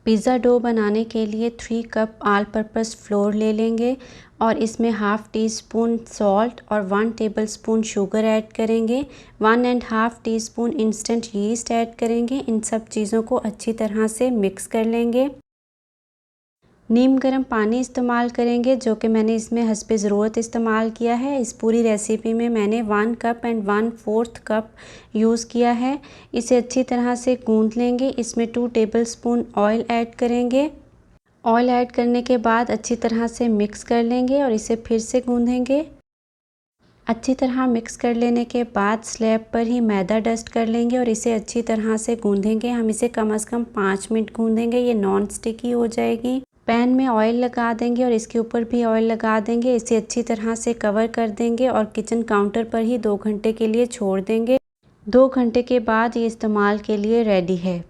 Pizza dough बनाने के लिए 3 कप ऑल पर्पस फ्लोर ले लेंगे और इसमें हाफ़ टी स्पून सॉल्ट और 1 टेबलस्पून शुगर ऐड करेंगे। 1.5 टीस्पून इंस्टेंट यीस्ट ऐड करेंगे। इन सब चीज़ों को अच्छी तरह से मिक्स कर लेंगे। नीम गर्म पानी इस्तेमाल करेंगे जो कि मैंने इसमें हस्बे ज़रूरत इस्तेमाल किया है। इस पूरी रेसिपी में मैंने 1 कप एंड 1/4 कप यूज़ किया है। इसे अच्छी तरह से गूंथ लेंगे। इसमें 2 टेबलस्पून ऑयल ऐड करेंगे। ऑयल ऐड करने के बाद अच्छी तरह से मिक्स कर लेंगे और इसे फिर से गूंदेंगे। अच्छी तरह मिक्स कर लेने के बाद स्लैब पर ही मैदा डस्ट कर लेंगे और इसे अच्छी तरह से गूंदेंगे। हम इसे कम से कम 5 मिनट गूंदेंगे। ये नॉन स्टिकी हो जाएगी। पैन में ऑयल लगा देंगे और इसके ऊपर भी ऑयल लगा देंगे। इसे अच्छी तरह से कवर कर देंगे और किचन काउंटर पर ही 2 घंटे के लिए छोड़ देंगे। 2 घंटे के बाद ये इस्तेमाल के लिए रेडी है।